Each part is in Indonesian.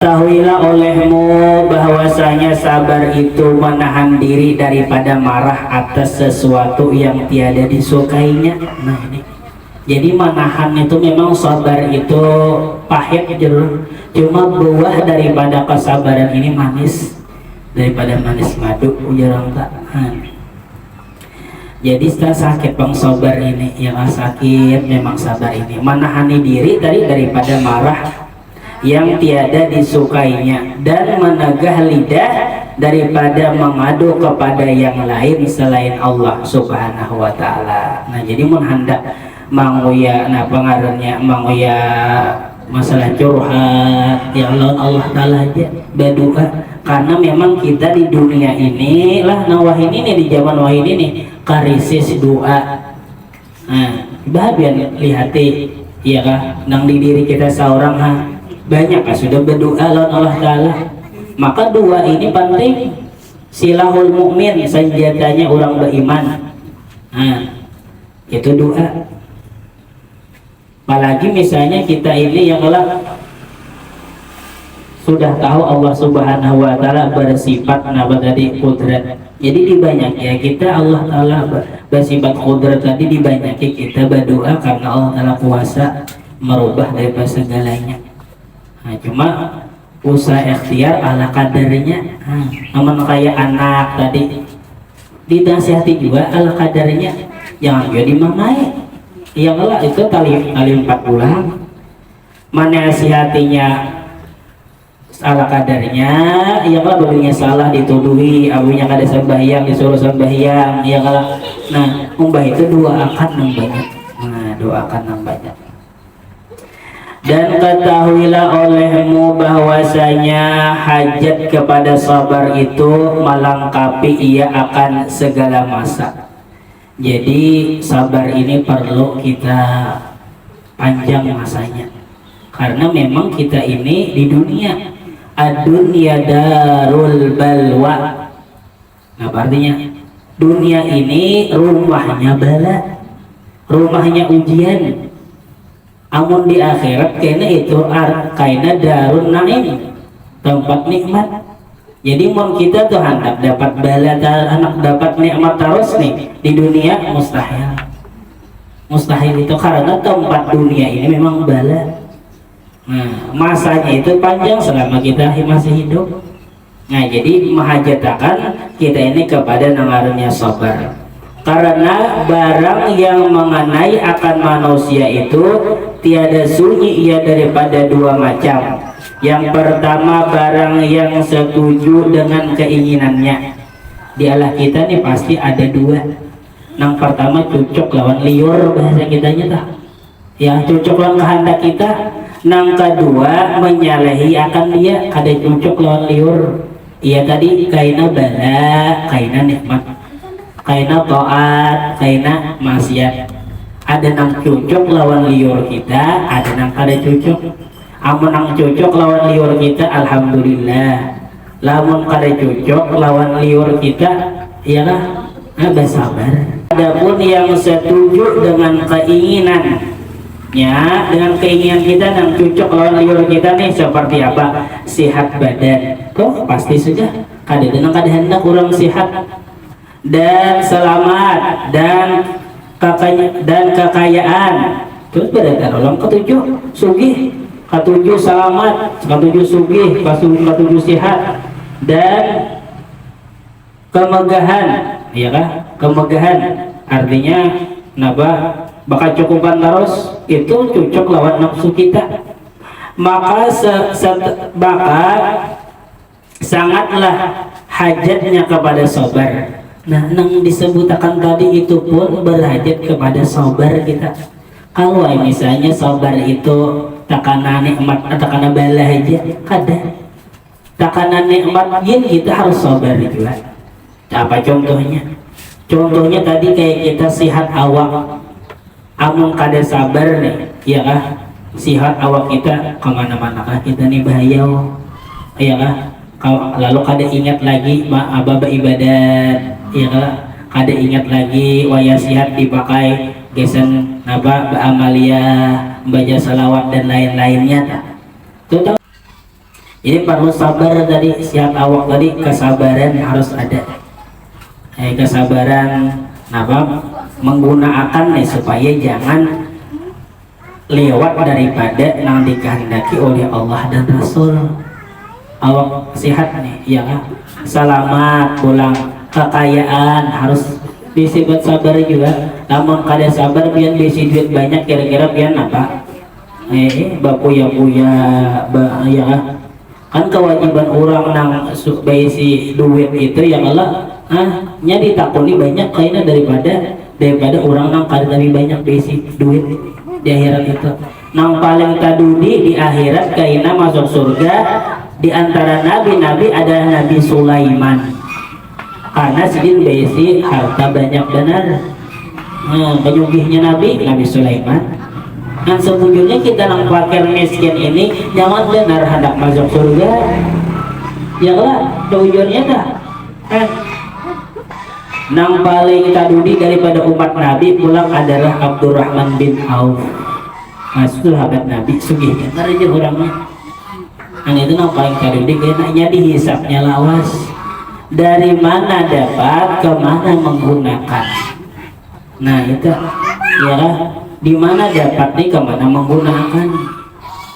Ketahuilah olehmu bahwasanya sabar itu menahan diri daripada marah atas sesuatu yang tiada disukainya. Nah ini, jadi menahan itu memang sabar itu pahit jeruk, cuma buah daripada kesabaran ini manis daripada manis madu ujarang tak. Jadi setelah sakit bang sabar ini, yang sakit memang sabar ini menahani diri daripada marah yang tiada disukainya dan menegah lidah daripada mengadu kepada yang lain selain Allah Subhanahu wa ta'ala. Nah jadi mun hendak manguya pengaruhnya manguya masalah curhat ya Allah ta'ala aja berdoa, karena memang kita di dunia ini lah wahini nih, di zaman wahini nih karisis doa. Nah bahagian lihati ya kah nang di diri kita seorang banyak sudah berdoa lawan Allah Ta'ala. Maka doa ini penting, silahul mukmin, senjatanya orang beriman. Nah itu doa. Apalagi misalnya kita ini yang sudah tahu Allah Subhanahu wa ta'ala bersifat tadi kudrat, jadi dibanyak ya kita Allah Ta'ala bersifat kudrat tadi dibanyaki kita berdoa karena Allah Ta'ala kuasa merubah daripada segalanya. Nah, cuma usaha ikhtiar ala kadarnya. Namun kayak anak tadi dinasihati juga ala kadarnya, jangan jadi mamai yang itu tali 4 bulan menasihatinya ala kadarnya, yang baginya salah dituduhi, abunya kada sembahyang disuruh sembahyang, yang nah umbah itu doakan yang banyak. Nah doakan yang banyak. Dan ketahuilah olehmu bahwasanya hajat kepada sabar itu melengkapi ia akan segala masa. Jadi sabar ini perlu kita panjang masanya, karena memang kita ini di dunia ad-dunya darul balwa. Nah artinya dunia ini rumahnya bala, rumahnya ujian. Amun di akhirat kena itu kaina darun naim, tempat nikmat. Jadi mun kita tuh hendak dapat bala, anak dapat nikmat terus nih di dunia mustahil. Mustahil itu karena tempat dunia ini memang bala. Nah masanya itu panjang selama kita masih hidup. Nah jadi menghajatakan kita ini kepada nangarunya sabar. Karena barang yang mengenai akan manusia itu tiada sunyi ia daripada dua macam. Yang pertama barang yang setuju dengan keinginannya. Di Allah kita nih pasti ada dua. Yang pertama cocok lawan liur bahasa kitanya dah. Yang cocok lawan kehendak kita. Yang kedua menyalahi akan dia, ada cocok lawan liur. Iya tadi kaina bala, kaina nikmat, kaina taat, kaina maksiat. Ada nang cocok lawan liur kita, ada nang kada cocok. Amun nang cocok lawan liur kita alhamdulillah. Lamun kada cocok lawan liur kita ialah bersabar. Adapun yang setuju dengan keinginannya, dengan keinginan kita yang cocok lawan liur kita nih seperti apa? Sehat badan. Tuh pasti sudah kada dengan kada hendak kurang sehat dan selamat dan kekayaan. Terus berada orang ketujuh sugih, ketujuh selamat, ketujuh sugih, ketujuh sehat dan kemegahan, ya kah? Kemegahan artinya napa? Bakal cukupan terus itu cocok lawan nafsu kita. Maka sangatlah hajatnya kepada sabar. Nah, yang disebutkan tadi itu pun berhajat kepada sabar kita. Kalau misalnya sabar itu takana nikmat, takana bala aja, kada. Takana nikmat yin kita harus sabar juga. Apa contohnya? Contohnya tadi kayak kita sehat awak, amun kada sabar nih, ya kah? Sehat awak kita kemana-mana kah kita nih bahaya, ya kah? Lalu kada ingat lagi ababa ibadat, ya kada ingat lagi waya sihat dipakai gesen apa amalia baca salawat dan lain-lainnya. Jadi perlu sabar tadi, siap awak tadi, kesabaran harus ada. Kesabaran apa? Menggunakan nih supaya jangan lewat daripada yang dikehendaki oleh Allah dan Rasul. Awak sehat nih, ya kan? Selamat pulang, kekayaan harus disebut sabar juga. Namun kada sabar pian bisi duit banyak kira-kira pian apa? Bapuya-puya, ya kan kewajiban orang nang bisi duit itu yang Allah nya ditakuni banyak kayaknya daripada orang nang kada lebih banyak bisi duit di akhirat itu. Nang paling tadudi di akhirat kayaknya masuk surga di antara nabi-nabi adalah Nabi Sulaiman, karena sidin besi harta banyak benar. Penyugihnya Nabi Sulaiman. Dan sebujurnya kita nang fakir miskin ini jangan benar hendak masuk surga. Ya lah, sebujurnya dah. Nang paling tadudi daripada umat Nabi pulang adalah Abdurrahman bin Auf. Sahabat Nabi sugih benar aja orangnya. Itu nang paling tadudi kayaknya dihisapnya lawas. Dari mana dapat, kemana menggunakan. Nah itu ya, di mana dapat nih, kemana menggunakan.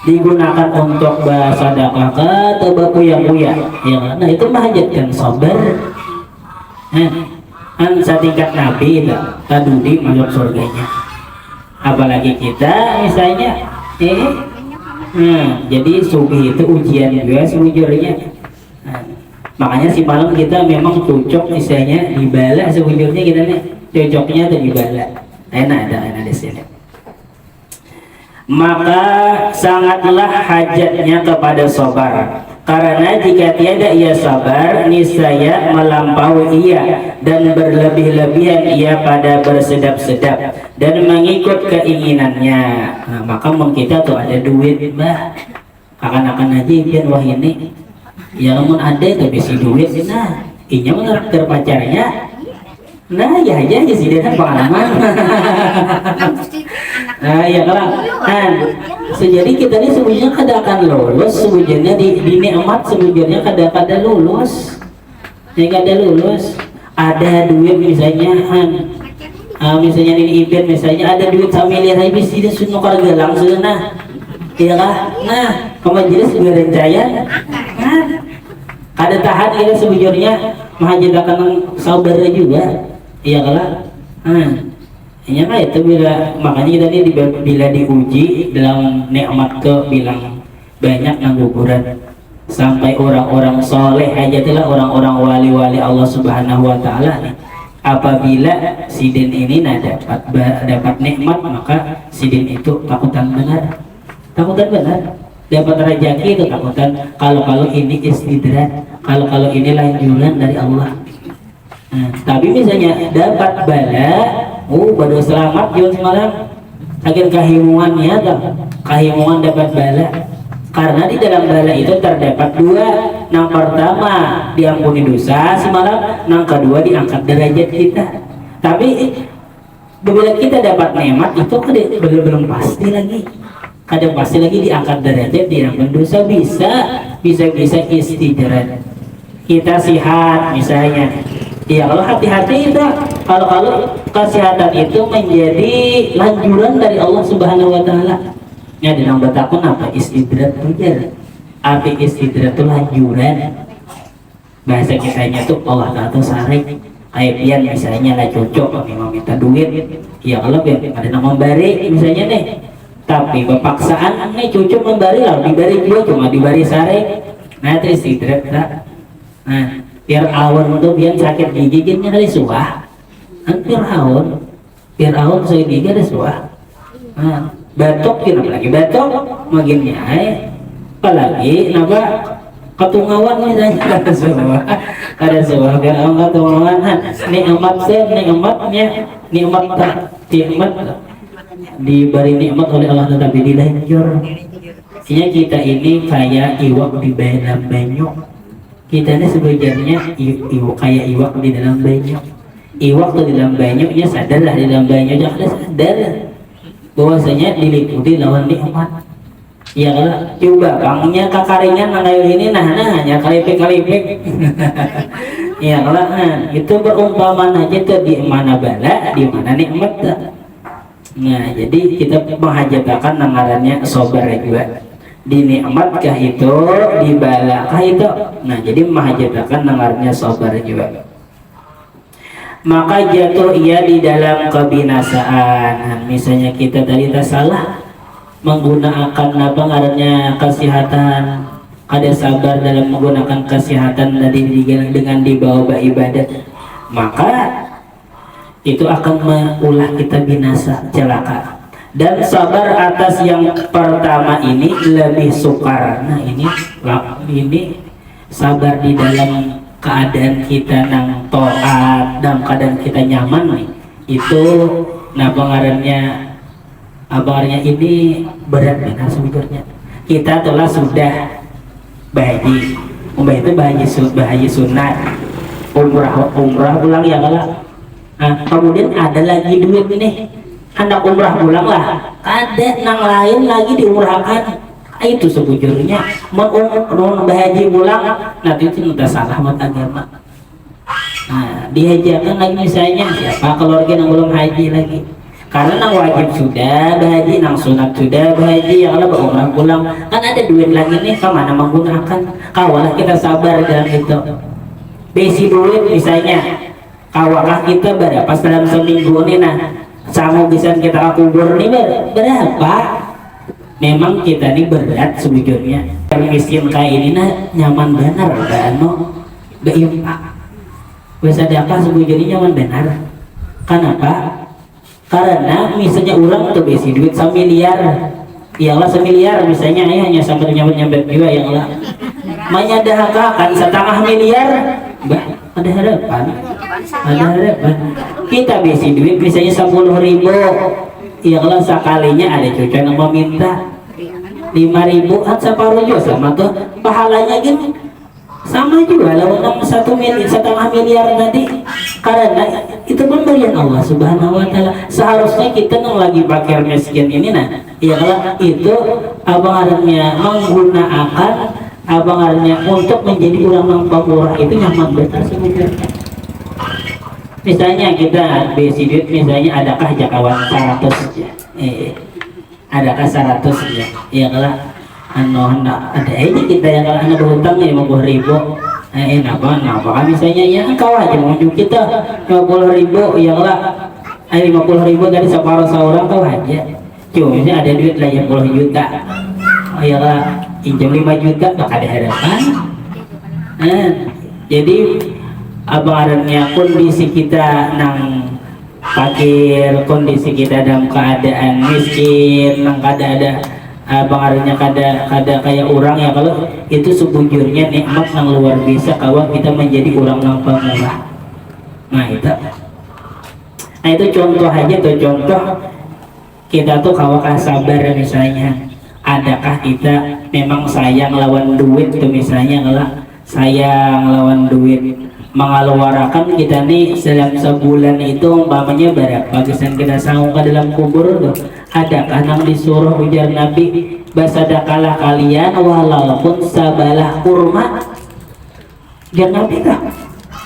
Digunakan untuk bersedekah atau berpuya-puya ya, nah itu menghajatkan sabar. Kan setingkat Nabi itu tadudi masuk surganya, apalagi kita misalnya jadi subuh itu ujian juga sebujurnya. Makanya si malam kita memang cocok misalnya dibala sebujurnya kita nih cocoknya tuh dibala. Enak di sini. Maka sangatlah hajatnya kepada sabar, karena jika tiada ia sabar, niscaya melampaui ia dan berlebih-lebihan ia pada bersedap-sedap dan mengikut keinginannya. Nah, maka kita tuh ada duit bah, akan aja biar wah ini ya namun ada tapi si duit, nah inya meneraktir pacarnya. Nah ya sih dia kan pengalaman. Nah ya kalau sejadi kita ini sebujurnya kada akan lulus, sebujurnya di nikmat sebujurnya kada lulus. Kada lulus. Ada duit misalnya misalnya ini ipin misalnya ada duit samiliar habis dia sudah kargelang sudah. Iya kah? Nah, kemanjelis juga rencaya. Kada tahan kita sebujurnya menghajatkan sabar juga. Iya kalah. Hanya kan itu makanya kita ini bila diuji dalam nikmat ke bilang banyak yang guguran sampai orang-orang soleh aja itulah orang-orang wali-wali Allah Subhanahu Wa Taala nih. Apabila sidin ini dapat nikmat maka sidin itu takutan benar, dapat rezeki itu takutan. Kalau ini istidrat, kalau ini lanjuran dari Allah. Tapi misalnya dapat bala, baru selamat jual semalam, akhir kehimungannya kehimungan dapat bala, karena di dalam bala itu terdapat dua. Yang pertama diampuni dosa semalam, yang kedua diangkat derajat kita. Tapi bila kita dapat nikmat itu belum pasti lagi, kadang pasti lagi diangkat derajat, diampuni dosa, bisa istidrat. Kita sehat misalnya. Ya kalau hati-hati itu, kalau kesehatan itu menjadi lanjuran dari Allah Subhanahu Wa Taala. Ya dalam batakun apa istidrat tujar. Arti istidrat itu lanjuran. Bahasa kitanya tuh Allah Taala tuh sarik. Kayak pian misalnya lah cocok kami mau minta duit. Ya kalau pian ada nama memberi misalnya nih. Tapi kepaksaan nih cocok memberi lah, diberi juga cuma diberi sarik. Nah itu istidrat tak. Nah Fir'aun tuh biar sakit giginya kali suah. Fir'aun sakit gigi ada suah. Batuk kita lagi batuk makin nyai. Apalagi napa ketungawan misalnya ada suah. Fir'aun ketungawan nikmat diberi nikmat oleh Allah tetapi dilanjur. Artinya kita ini kayak iwak di dalam banyu. Kita ini sebenarnya kayak iwak di dalam banyu. Iwak tuh di dalam banyu, ya sadarlah di dalam banyu, jangan sadar bahwasanya diliputi lawan nikmat. Ya kan, coba bangnya kakaringan kayak ini hanya kalipik. Ya kalau itu perumpamaan aja tuh di mana bala, di mana nikmat. Nah, jadi kita menghajatakan ngarannya sabar juga. Di nikmatkah itu, di balakah itu. Nah, jadi menghajatakan ngarannya sabar juga. Maka jatuh ia di dalam kebinasaan. Nah, misalnya kita tadi tak salah menggunakan apa ngarannya kesehatan, ada sabar dalam menggunakan kesehatan tadi dengan dibawa ibadat, maka itu akan mengulah kita binasa celaka. Dan sabar atas yang pertama ini lebih sukar. Nah ini sabar di dalam keadaan kita nang toat, dalam keadaan kita nyaman nih, itu nah pengaruhnya abangnya ini berat benar sebetulnya. Kita telah sudah bahaji, itu bahaji sunat, umrah pulang ya kalah. Nah, kemudian ada lagi duit nih, hendak umrah pulang lah, ada nang lain lagi diumrahkan. Itu sebujurnya mau bahaji pulang, nanti itu udah salah mat agama. Nah, dihajakan lagi misalnya siapa keluarga yang belum haji lagi. Karena nang wajib sudah bahaji, nang sunat sudah bahaji, ya kalau berumrah pulang kan ada duit lagi nih, kemana menggunakan? Kawalah kita sabar dalam itu. Besi duit misalnya, kawalah kita berapa dalam seminggu nih, nah sama bisa kita kubur nih berapa? Memang kita nih berat sebujurnya. Yang miskin kayak ini nah nyaman benar, dano, beimpak. Bisa diapa sebujurnya nyaman benar. Kenapa? Karena misalnya orang tuh besi duit semiliar, iyalah semiliar misalnya ya hanya sampai nyambet juga yang lah. Menyadahkan setengah miliar, bah ada harapan. Kita besi duit misalnya 10.000, iyalah sekalinya ada cucu yang meminta 5.000 kan separuh juga sama tuh pahalanya gini. Sama juga lawan 1,5 miliar tadi, karena itu pemberian Allah Subhanahu Wa Taala. Seharusnya kita yang lagi pakir miskin ini, nah ya kalau itu abangannya menggunakan abangannya untuk menjadi orang yang pemurah itu nyaman betul sebenarnya. Misalnya kita besi duit, misalnya adakah jakawan 100 ya, adakah 100 ya, ya kalau ada aja kita yang kalau anda berhutang 50.000, napa kan misalnya ya kau aja mau kita 50.000, ya lah 50.000 dari separuh seorang kau aja, cuma misalnya ada duit lah yang 10 juta, ya lah pinjam 5 juta tak ada harapan. Jadi abarannya kondisi kita nang fakir, kondisi kita dalam keadaan miskin, nang ada pengaruhnya kada kayak orang ya, kalau itu sebujurnya nikmat yang luar biasa kalau kita menjadi orang yang pemurah. Nah itu contoh aja tuh, contoh kita tuh kalau sabar misalnya, adakah kita memang sayang lawan duit tuh misalnya, kalau sayang lawan duit mengeluarkan kita nih dalam sebulan itu umpamanya berapa kesan kita sanggup ke dalam kubur tuh, adakah yang disuruh ujar Nabi basadakalah kalian walaupun sabalah kurma, ujar Nabi kah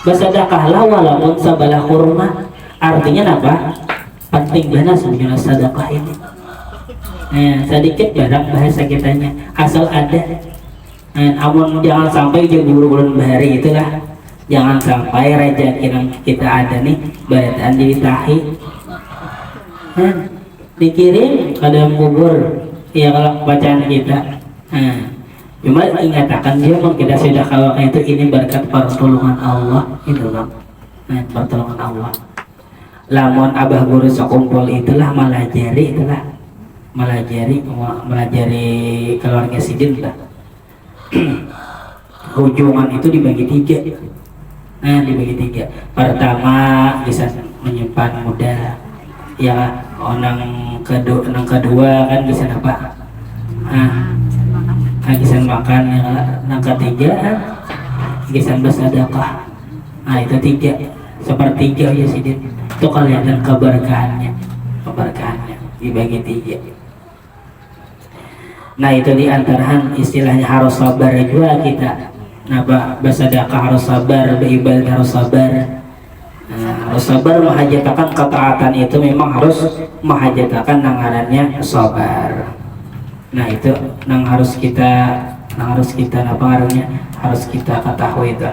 basadakahlah walaupun sabalah kurma, artinya apa? Penting banget sebenarnya sedekah ini. Sedikit barang bahasa kitanya asal ada, amun jangan sampai jadi buru-buru bahari itulah. Jangan sampai rezeki yang kita ada nih bacaan ditahi, dikirim ke dalam kubur, ya kalau bacaan kita. Cuma ingatakan dia kalau kita sudah kalau itu ini berkat pertolongan Allah itu bang, pertolongan Allah. Lamun abah guru sekumpul itulah melajari keluarga sidin lah. Hujungan itu dibagi 3. Dibagi 3. Pertama bisa menyimpan muda, ya orang kedua kan bisa apa? Bisa makan, yang ketiga bisa bersedekah. Itu 3 sepertiga ya sidin. Itu kelihatan keberkahannya dibagi 3. Nah itu diantarahan istilahnya harus sabar juga kita. Nah bersedekah harus sabar, beribadah harus sabar. Nah, harus sabar menghajatakan ketaatan itu memang harus menghajatakan nangarannya sabar. Nah itu nang harus kita apa ngarannya harus kita ketahui itu.